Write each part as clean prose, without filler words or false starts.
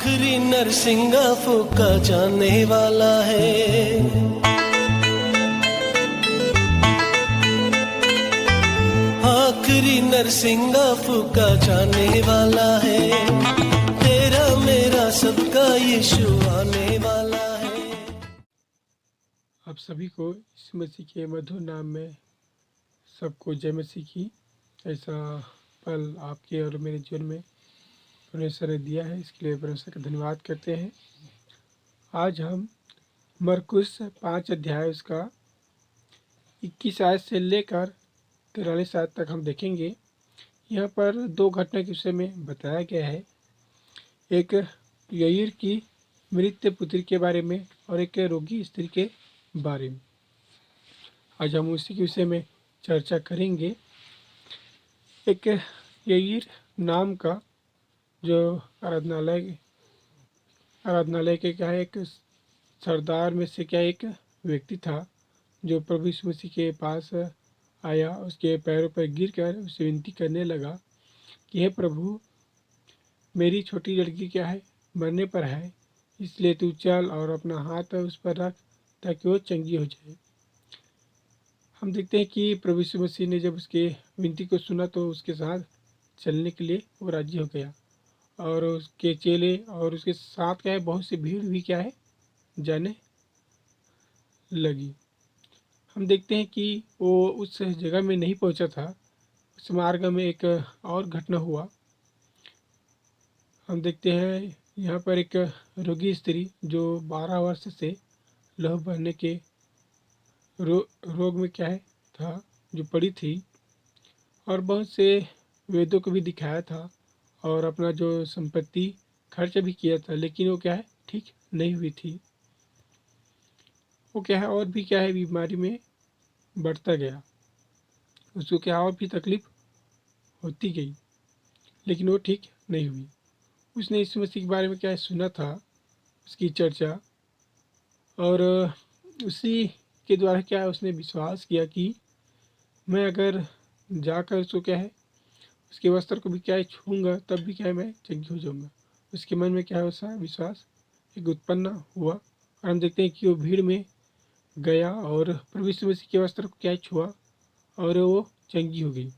आखिरी नरसिंगा फूका जाने वाला है। आखिरी नरसिंगा फूका जाने वाला है। तेरा मेरा सबका यीशु आने वाला है। आप सभी को यीशु मसीह के मधुर नाम में सबको जय मसीह की। ऐसा पल आपके और मेरे जीवन में परमेश्वर ने दिया है, इसके लिए परमेश्वर का धन्यवाद करते हैं। आज हम मरकुस 5 अध्याय उसका 21 आयत से लेकर 43 आयत तक हम देखेंगे। यहाँ पर 2 घटना के विषय में बताया गया है, एक यईर की मृत पुत्री के बारे में और एक रोगी स्त्री के बारे में। आज हम उसी के विषय में चर्चा करेंगे। एक यईर नाम का जो आराधनालय के क्या है, एक सरदार में से क्या एक व्यक्ति था जो प्रभु यीशु मसीह के पास आया, उसके पैरों पर गिरकर उसे विनती करने लगा कि हे प्रभु, मेरी छोटी लड़की क्या है, मरने पर है, इसलिए तू चल और अपना हाथ उस पर रख ताकि वो चंगी हो जाए। हम देखते हैं कि प्रभु यीशु मसीह ने जब उसके विनती को सुना तो उसके साथ चलने के लिए वो राजी हो गया और उसके चेले और उसके साथ क्या है, बहुत सी भीड़ भी क्या है, जाने लगी। हम देखते हैं कि वो उस जगह में नहीं पहुंचा था। उस मार्ग में एक और घटना हुआ। हम देखते हैं यहाँ पर एक रोगी स्त्री जो 12 वर्ष से लहू बहने के रोग में क्या है था, जो पड़ी थी, और बहुत से वेदों को भी दिखाया था और अपना जो संपत्ति खर्च भी किया था, लेकिन वो क्या है, ठीक नहीं हुई थी। वो क्या है, और भी क्या है, बीमारी में बढ़ता गया। उसको क्या और भी तकलीफ होती गई, लेकिन वो ठीक नहीं हुई। उसने यीशु मसीह के बारे में क्या है, सुना था, उसकी चर्चा, और उसी के द्वारा क्या है, उसने विश्वास किया कि मैं अगर जाकर उसको क्या है, उसके वस्त्र को भी क्या है छूँगा, तब भी क्या है मैं चंगी हो जाऊँगा। उसके मन में क्या है, वैसा विश्वास एक उत्पन्न हुआ और हम देखते हैं कि वो भीड़ में गया और प्रभु यीशु मसीह के वस्त्र को क्या है छुआ और वो चंगी हो गई।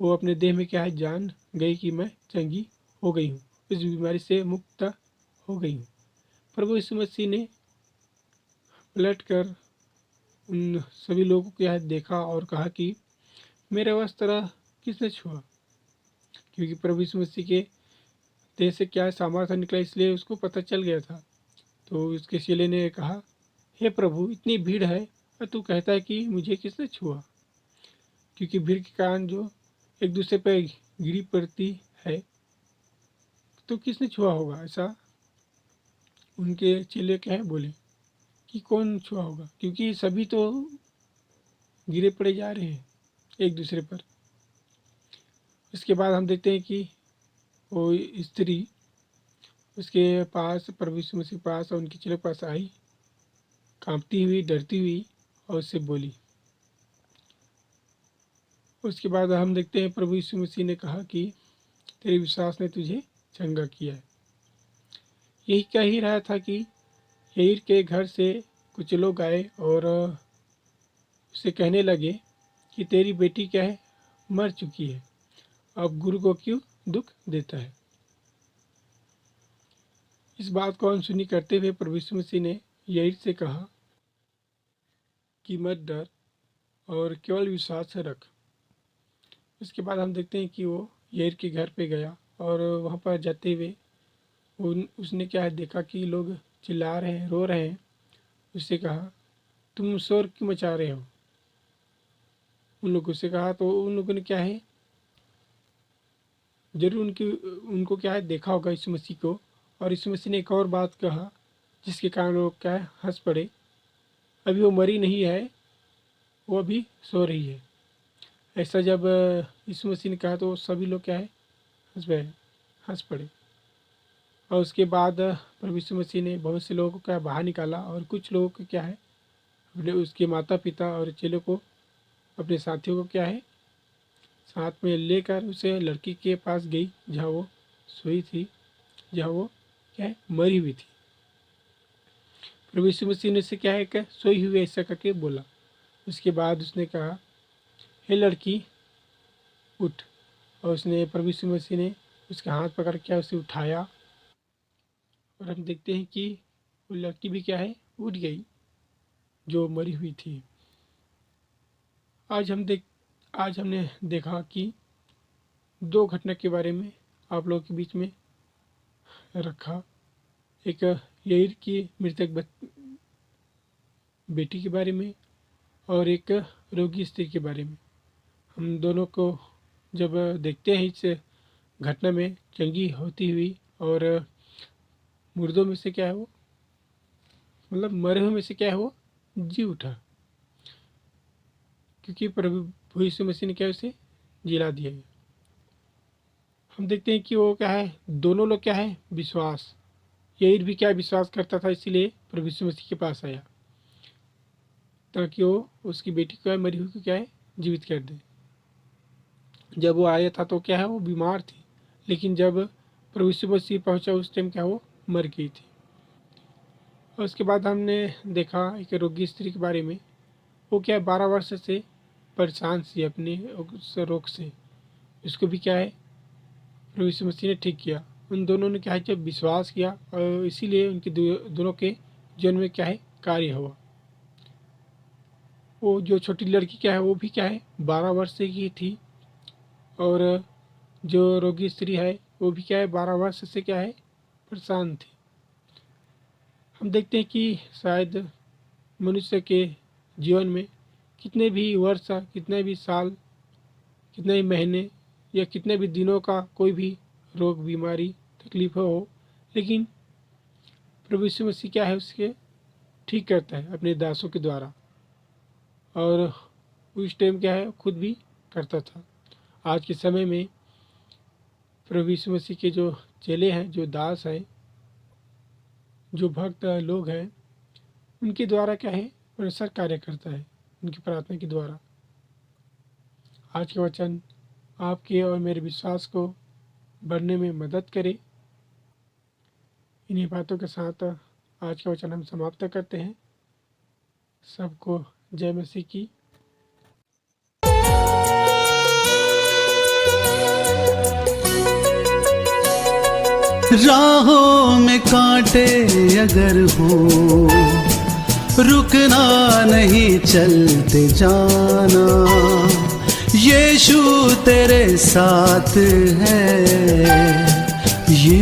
वो अपने देह में क्या है, जान गई कि मैं चंगी हो गई हूँ, इस बीमारी से मुक्त हो गई हूँ। प्रभु यीशु मसीह ने पलट कर उन सभी लोगों को क्या है देखा और कहा कि मेरा वस्त्र किसने छुआ, क्योंकि प्रभु यीशु मसीह के देह से क्या सामर्थ्य निकला, इसलिए उसको पता चल गया था। तो उसके चेले ने कहा, हे प्रभु, इतनी भीड़ है और तू कहता है कि मुझे किसने छुआ, क्योंकि भीड़ के कारण जो एक दूसरे पर गिरी पड़ती है, तो किसने छुआ होगा। ऐसा उनके चेले क्या है बोले कि कौन छुआ होगा, क्योंकि सभी तो गिरे पड़े जा रहे हैं एक दूसरे पर। इसके बाद हम देखते हैं कि वो स्त्री उसके पास, प्रभु यीशु मसीह के पास और उनके चेले के पास आई, कांपती हुई, डरती हुई, और उससे बोली। उसके बाद हम देखते हैं प्रभु यीशु मसीह ने कहा कि तेरे विश्वास ने तुझे चंगा किया है। यही कह ही रहा था कि यईर के घर से कुछ लोग आए और उससे कहने लगे कि तेरी बेटी क्या है, मर चुकी है, अब गुरु को क्यों दुख देता है। इस बात को अनसुनी करते हुए प्रभु यीशु मसीह ने यईर से कहा कि मत डर और केवल विश्वास से रख। उसके बाद हम देखते हैं कि वो यईर के घर पे गया और वहाँ पर जाते हुए उसने क्या है देखा कि लोग चिल्ला रहे हैं, रो रहे हैं। उससे कहा, तुम शोर क्यों मचा रहे हो। उन लोगों से कहा तो उन लोगों ने क्या है, जरूर उनको क्या है देखा होगा यीशु मसीह को, और यीशु मसीह ने एक और बात कहा जिसके कारण वो क्या है हंस पड़े। अभी वो मरी नहीं है, वो अभी सो रही है। ऐसा जब यीशु मसीह ने कहा तो सभी लोग क्या है हंस पड़े। और उसके बाद प्रभु यीशु मसीह ने बहुत से लोगों को क्या बाहर निकाला और कुछ लोगों को क्या है, अपने उसके माता पिता और चेलों को, अपने साथियों को क्या है साथ में लेकर उसे लड़की के पास गई जहाँ वो सोई थी, जहाँ वो क्या है, मरी हुई थी। प्रभु यीशु मसीह ने से क्या है कि सोई हुई ऐसा करके बोला। उसके बाद उसने कहा, हे लड़की उठ। और उसने प्रभु यीशु मसीह ने उसका हाथ पकड़ के उसे उठाया, और हम देखते हैं कि वो लड़की भी क्या है, उठ गई जो मरी हुई थी। आज हमने देखा कि दो घटना के बारे में आप लोगों के बीच में रखा। एक याईर की मृतक बेटी के बारे में, और एक रोगी स्त्री के बारे में। हम दोनों को जब देखते हैं इस घटना में चंगी होती हुई, और मुर्दों में से क्या है वो, मतलब मरे हुए में से क्या है वो जी उठा, क्योंकि प्रभु यीशु मसीह ने क्या उसे जिला दिया है। हम देखते हैं कि वो क्या है, दोनों लोग क्या है, विश्वास। याईर भी क्या विश्वास करता था, इसीलिए प्रभु यीशु मसीह के पास आया ताकि वो उसकी बेटी को मरी हुई को क्या है, जीवित कर दे। जब वो आया था तो क्या है, वो बीमार थी, लेकिन जब प्रभु यीशु मसीह पहुंचा उस टाइम क्या वो मर गई थी। और उसके बाद हमने देखा एक रोगी स्त्री के बारे में। वो क्या है, 12 वर्ष से परेशान थी अपने उस रोग से। इसको भी क्या है, प्रभु यीशु मसीह ने ठीक किया। उन दोनों ने क्या है, जब विश्वास किया, और इसीलिए उनके दोनों के जीवन में क्या है, कार्य हुआ। वो जो छोटी लड़की क्या है, वो भी क्या है, 12 वर्ष की थी, और जो रोगी स्त्री है वो भी क्या है, 12 वर्ष से क्या है, परेशान थी। हम देखते हैं कि शायद मनुष्य के जीवन में कितने भी वर्ष, कितने भी साल, कितने भी महीने या कितने भी दिनों का कोई भी रोग, बीमारी, तकलीफ हो, लेकिन प्रभु यीशु मसीह क्या है, उसके ठीक करता है अपने दासों के द्वारा। और उस टाइम क्या है, खुद भी करता था। आज के समय में प्रभु यीशु मसीह के जो चेले हैं, जो दास हैं, जो भक्त लोग हैं, उनके द्वारा क्या है, परमेश्वर कार्य करता है, उनकी प्रार्थना के द्वारा। आज के वचन आपके और मेरे विश्वास को बढ़ने में मदद करे। इन्हीं बातों के साथ आज का वचन हम समाप्त करते हैं। सबको जय मसीह की। राहों में कांटे अगर हो, रुकना नहीं, चलते जाना। यीशु तेरे साथ है।